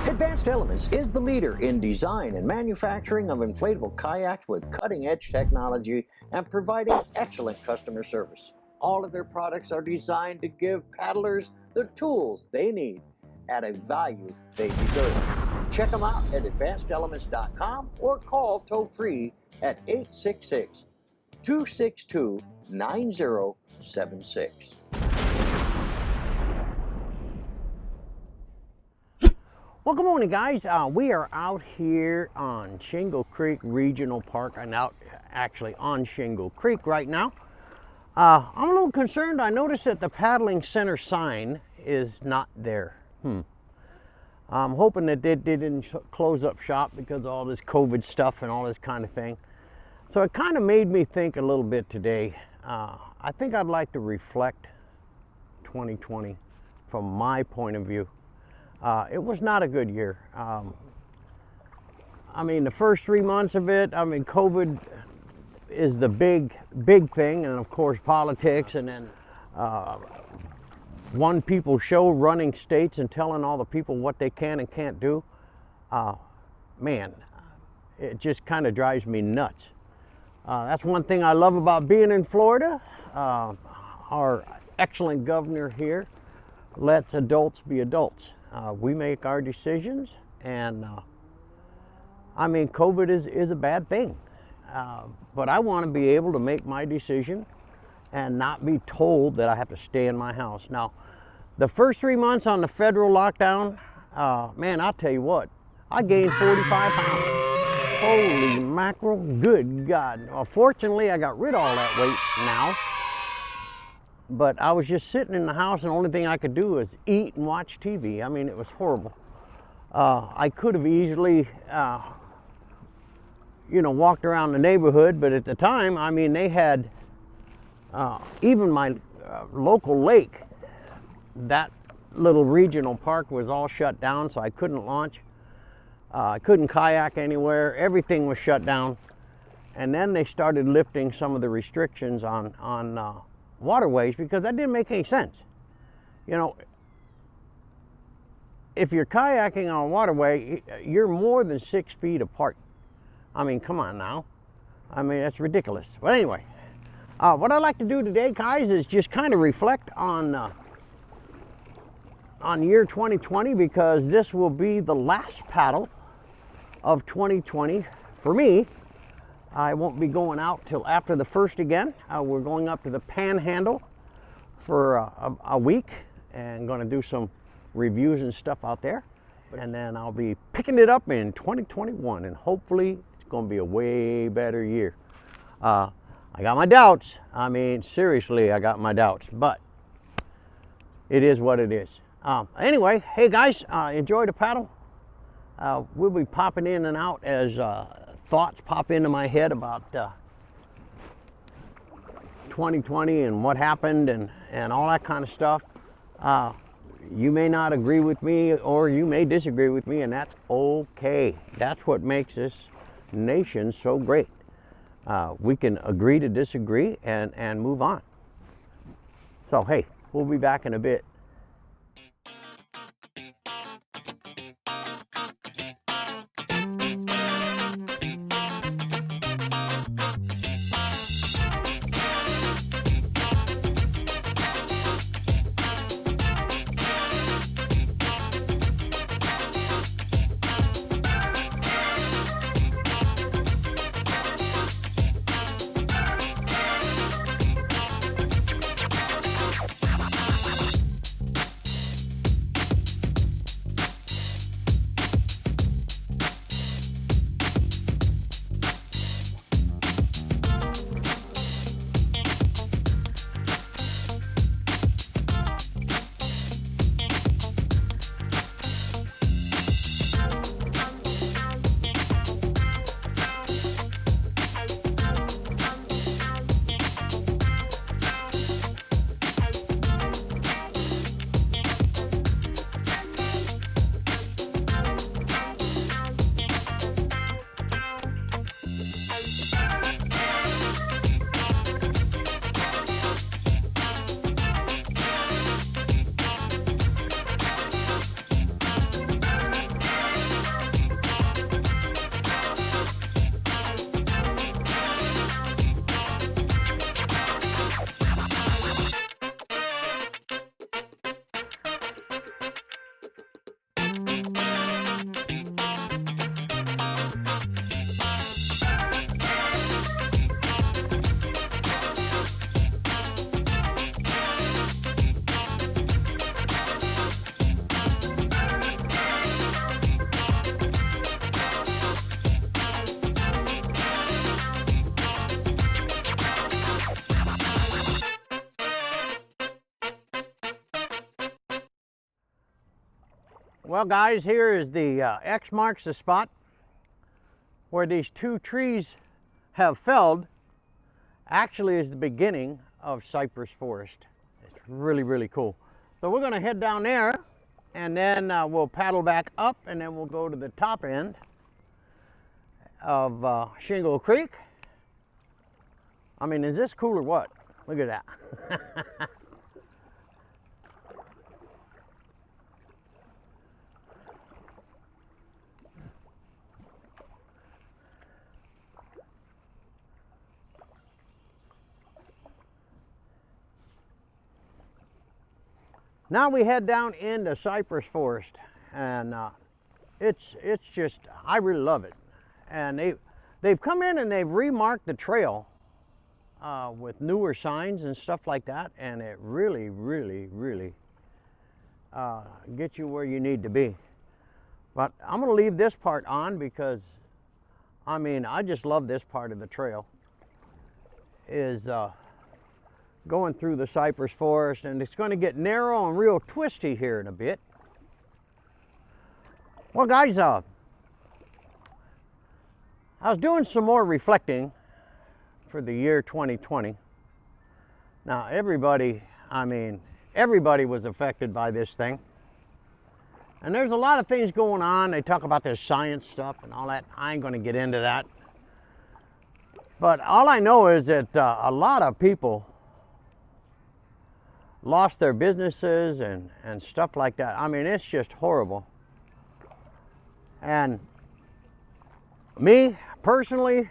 Advanced Elements is the leader in design and manufacturing of inflatable kayaks with cutting-edge technology and providing excellent customer service. All of their products are designed to give paddlers the tools they need at a value they deserve. Check them out at advancedelements.com or call toll-free at 866-262-9076. Well, good morning, guys. We are out here on Shingle Creek Regional Park. I'm out actually on Shingle Creek right now. I'm a little concerned. I noticed that the paddling center sign is not there. I'm hoping that they didn't close up shop because of all this COVID stuff and all this kind of thing. So it kind of made me think a little bit today. I think I'd like to reflect 2020 from my point of view. It was not a good year. I mean, the first 3 months of it, I mean, COVID is the big thing, and of course politics, and then one people show running states and telling all the people what they can and can't do. Man, it just kind of drives me nuts. That's one thing I love about being in Florida. Our excellent governor here lets adults be adults. We make our decisions, and I mean, COVID is a bad thing, but I want to be able to make my decision and not be told that I have to stay in my house. Now, the first 3 months on the federal lockdown, man, I'll tell you what, I gained 45 pounds. Holy mackerel, good God. Well, fortunately, I got rid of all that weight now. But I was just sitting in the house, and the only thing I could do was eat and watch TV. I mean, it was horrible. I could have easily, walked around the neighborhood, but at the time, I mean, they had, even my local lake, that little regional park was all shut down, so I couldn't launch. I couldn't kayak anywhere. Everything was shut down. And then they started lifting some of the restrictions on waterways, because that didn't make any sense. You know, if you're kayaking on a waterway, you're more than 6 feet apart. I mean, come on now. I mean, that's ridiculous. But anyway, what I'd like to do today, guys, is just kind of reflect on year 2020, because this will be the last paddle of 2020 for me. I won't be going out till after the 1st again. We're going up to the Panhandle for a week and going to do some reviews and stuff out there. And then I'll be picking it up in 2021, and hopefully it's going to be a way better year. I got my doubts. I mean, seriously, I got my doubts, but it is what it is. Anyway, hey guys, enjoy the paddle. We'll be popping in and out as thoughts pop into my head about 2020 and what happened and all that kind of stuff. You may not agree with me, or you may disagree with me, and that's okay. That's what makes this nation so great. We can agree to disagree and move on. So hey, we'll be back in a bit. Well guys, here is the X marks the spot where these two trees have felled. Actually is the beginning of cypress forest. It's really, really cool. So we're gonna head down there and then we'll paddle back up and then we'll go to the top end of Shingle Creek. I mean, is this cool or what? Look at that. Now we head down into cypress forest, and it's just, I really love it. And they've come in and they've remarked the trail with newer signs and stuff like that, and it really, really, really gets you where you need to be. But I'm gonna leave this part on because, I mean, I just love this part of the trail, is going through the cypress forest, and it's going to get narrow and real twisty here in a bit. Well guys, I was doing some more reflecting for the year 2020. Now everybody, I mean, everybody was affected by this thing. And there's a lot of things going on. They talk about this science stuff and all that. I ain't going to get into that. But all I know is that a lot of people lost their businesses and stuff like that. I mean, it's just horrible. And me personally,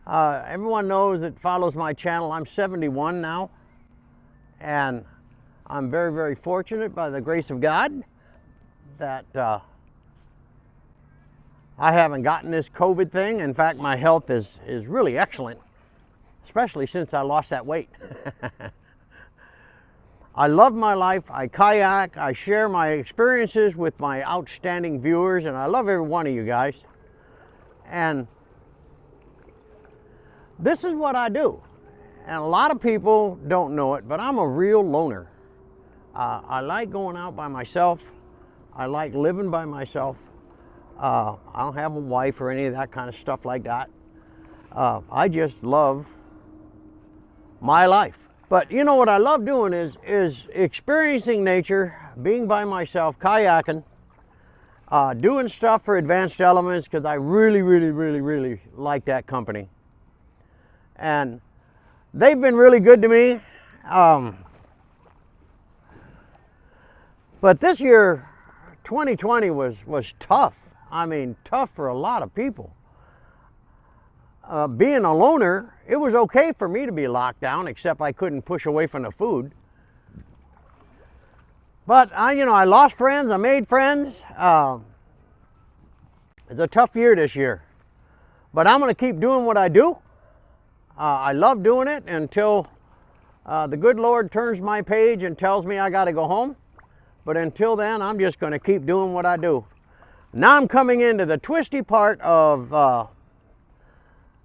everyone knows that follows my channel, I'm 71 now, and I'm very, very fortunate by the grace of God that I haven't gotten this COVID thing. In fact, my health is really excellent, especially since I lost that weight. I love my life, I kayak, I share my experiences with my outstanding viewers, and I love every one of you guys. And this is what I do. And a lot of people don't know it, but I'm a real loner. I like going out by myself. I like living by myself. I don't have a wife or any of that kind of stuff like that. I just love my life. But you know what I love doing is experiencing nature, being by myself, kayaking, doing stuff for Advanced Elements, because I really, really, really, really like that company. And they've been really good to me. But this year, 2020 was tough. I mean, tough for a lot of people. Being a loner, it was okay for me to be locked down, except I couldn't push away from the food. But I lost friends, I made friends. It's a tough year this year, but I'm going to keep doing what I do. I love doing it until the good Lord turns my page and tells me I got to go home. But until then, I'm just going to keep doing what I do. Now I'm coming into the twisty part of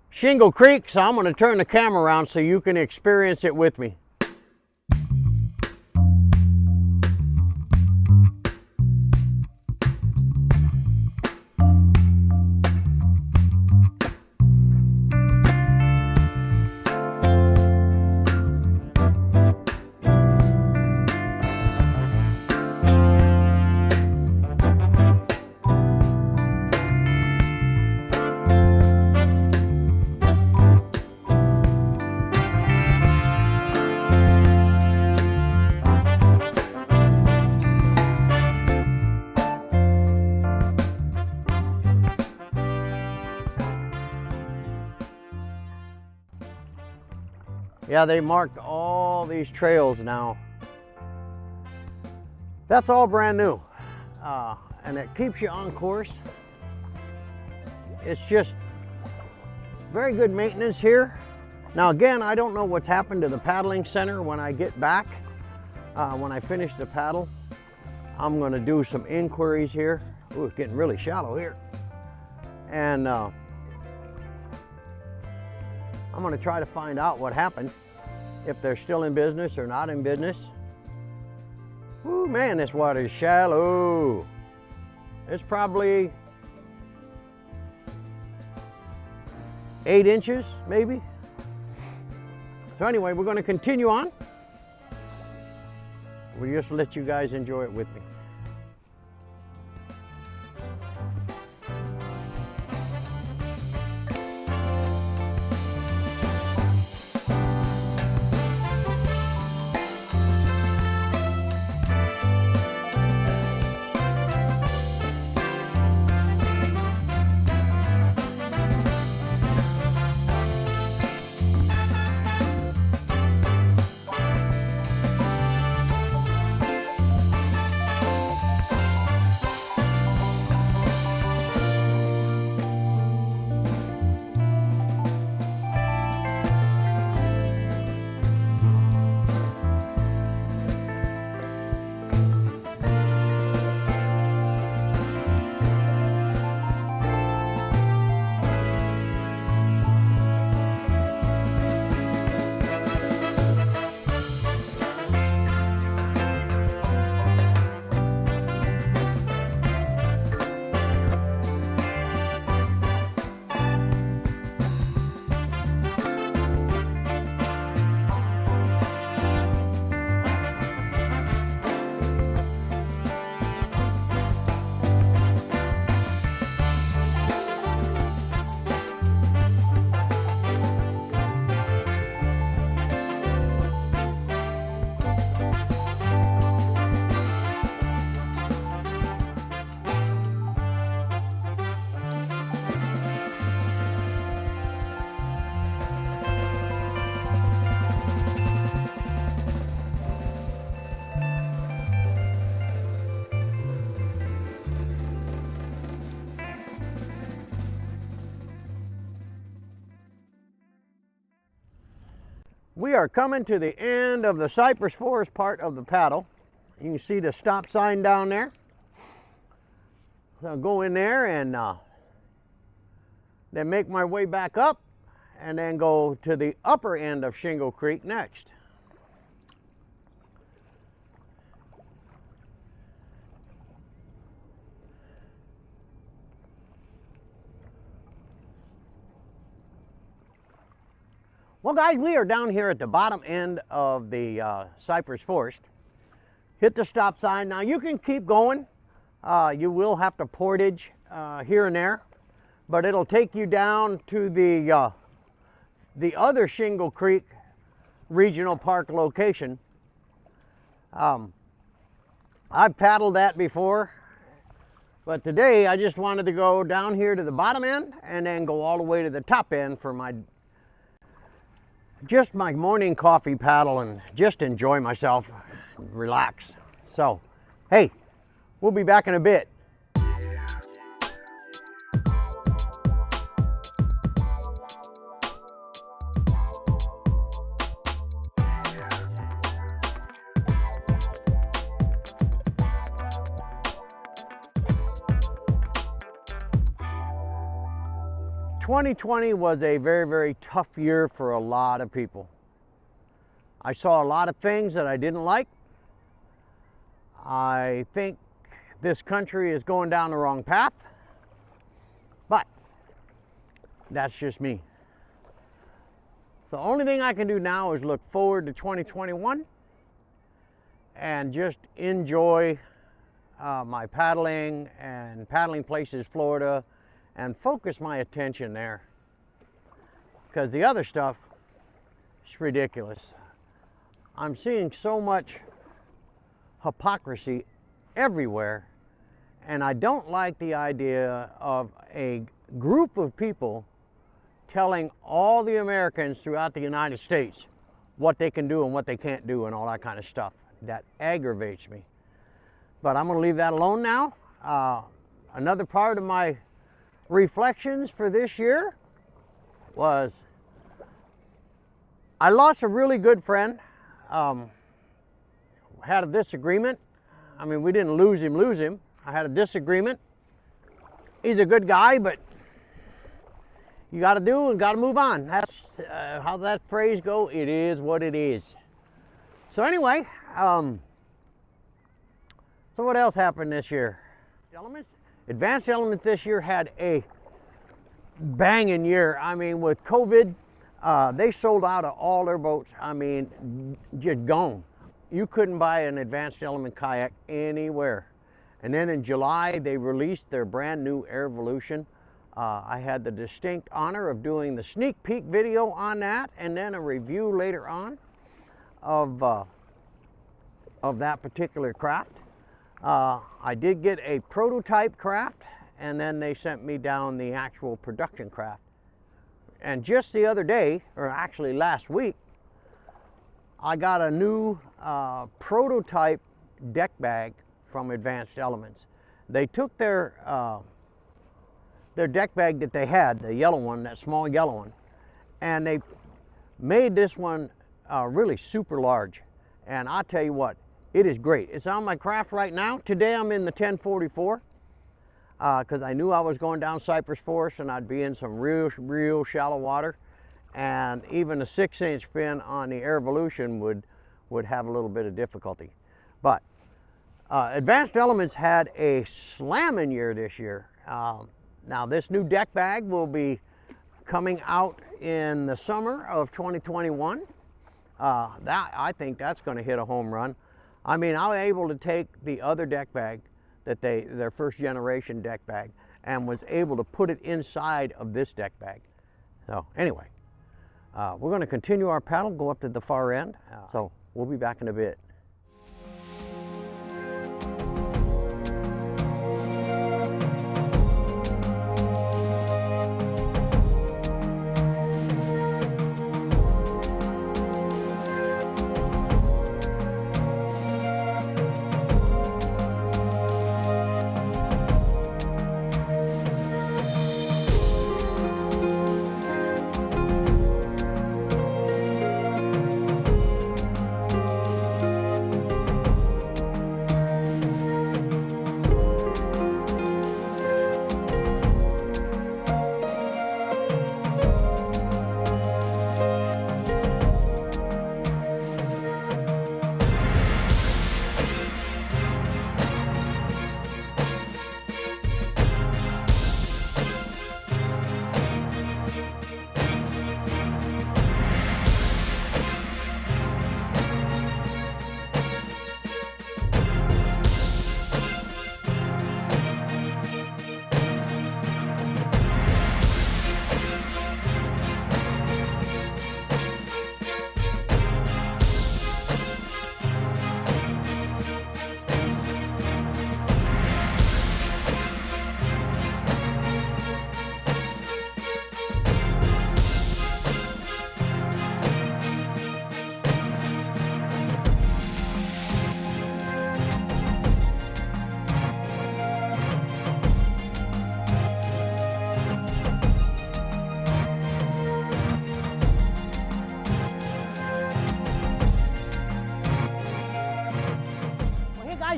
Shingle Creek, so I'm going to turn the camera around so you can experience it with me. Yeah, they marked all these trails now. That's all brand new. And it keeps you on course. It's just very good maintenance here. Now again, I don't know what's happened to the paddling center when I get back. When I finish the paddle, I'm gonna do some inquiries here. Ooh, it's getting really shallow here. And I'm gonna try to find out what happened, if they're still in business or not in business. Ooh, man, this water is shallow. It's probably 8 inches, maybe. So anyway, we're going to continue on. We'll just let you guys enjoy it with me. We are coming to the end of the cypress forest part of the paddle. You can see the stop sign down there. So I'll go in there and then make my way back up and then go to the upper end of Shingle Creek next. Well guys, we are down here at the bottom end of the cypress forest. Hit the stop sign. Now you can keep going. You will have to portage here and there, but it'll take you down to the other Shingle Creek Regional Park location. I've paddled that before, but today I just wanted to go down here to the bottom end and then go all the way to the top end for my morning coffee paddle and just enjoy myself, relax. So, hey, we'll be back in a bit. "2020 was a very, very tough year for a lot of people. I saw a lot of things that I didn't like. I think this country is going down the wrong path, but that's just me. So the only thing I can do now is look forward to 2021 and just enjoy my paddling and Paddling Places Florida and focus my attention there, because the other stuff is ridiculous. I'm seeing so much hypocrisy everywhere, and I don't like the idea of a group of people telling all the Americans throughout the United States what they can do and what they can't do and all that kind of stuff. That aggravates me. But I'm going to leave that alone now. Another part of my reflections for this year was I lost a really good friend. Had a disagreement. I mean, we didn't lose him. I had a disagreement. He's a good guy, but you got to do and got to move on. That's how that phrase go. It is what it is. So anyway, So what else happened this year? Advanced Element this year had a banging year. I mean, with COVID, they sold out of all their boats. I mean, just gone. You couldn't buy an Advanced Element kayak anywhere. And then in July, they released their brand new Airvolution. I had the distinct honor of doing the sneak peek video on that, and then a review later on of that particular craft. I did get a prototype craft, and then they sent me down the actual production craft. And just the other day, or actually last week, I got a new prototype deck bag from Advanced Elements. They took their deck bag that they had, the yellow one, that small yellow one, and they made this one really super large. And I'll tell you what, it is great. It's on my craft right now. Today I'm in the 1044 because I knew I was going down Cypress Forest and I'd be in some real shallow water. And even a 6-inch fin on the Airvolution would have a little bit of difficulty. But Advanced Elements had a slamming year this year. Now this new deck bag will be coming out in the summer of 2021. I think that's going to hit a home run. I mean, I was able to take the other deck bag, their first generation deck bag, and was able to put it inside of this deck bag. So anyway, we're going to continue our paddle, go up to the far end. So we'll be back in a bit.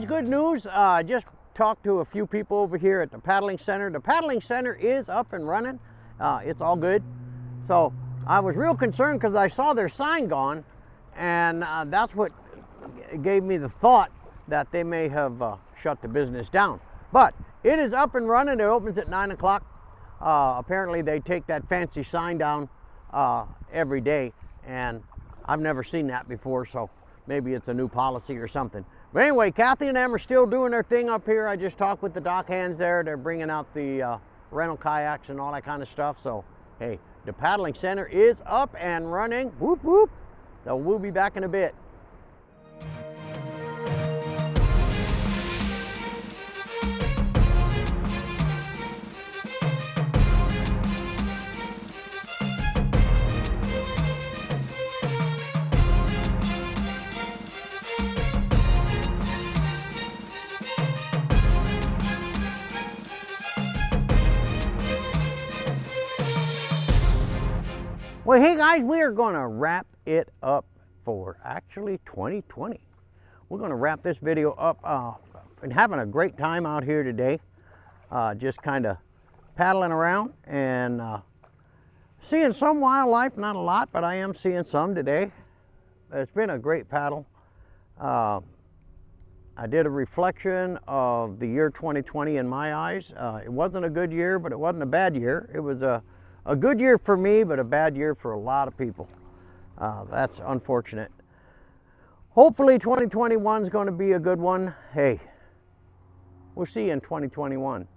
Good news, just talked to a few people over here at the paddling center. The paddling center is up and running. It's all good. So I was real concerned because I saw their sign gone, and that's what gave me the thought that they may have shut the business down. But it is up and running. It opens at 9 o'clock. Apparently they take that fancy sign down every day, and I've never seen that before, so maybe it's a new policy or something. But anyway, Kathy and them are still doing their thing up here. I just talked with the dock hands there. They're bringing out the rental kayaks and all that kind of stuff. So, hey, the paddling center is up and running. Whoop, whoop. So we'll be back in a bit. Well, hey guys, we are going to wrap it up for actually 2020. We're going to wrap this video up and having a great time out here today. Just kind of paddling around and seeing some wildlife, not a lot, but I am seeing some today. It's been a great paddle. I I did a reflection of the year 2020 in my eyes. It wasn't a good year, but it wasn't a bad year. It was a good year for me, but a bad year for a lot of people. That's unfortunate. Hopefully 2021 is going to be a good one. Hey, we'll see you in 2021.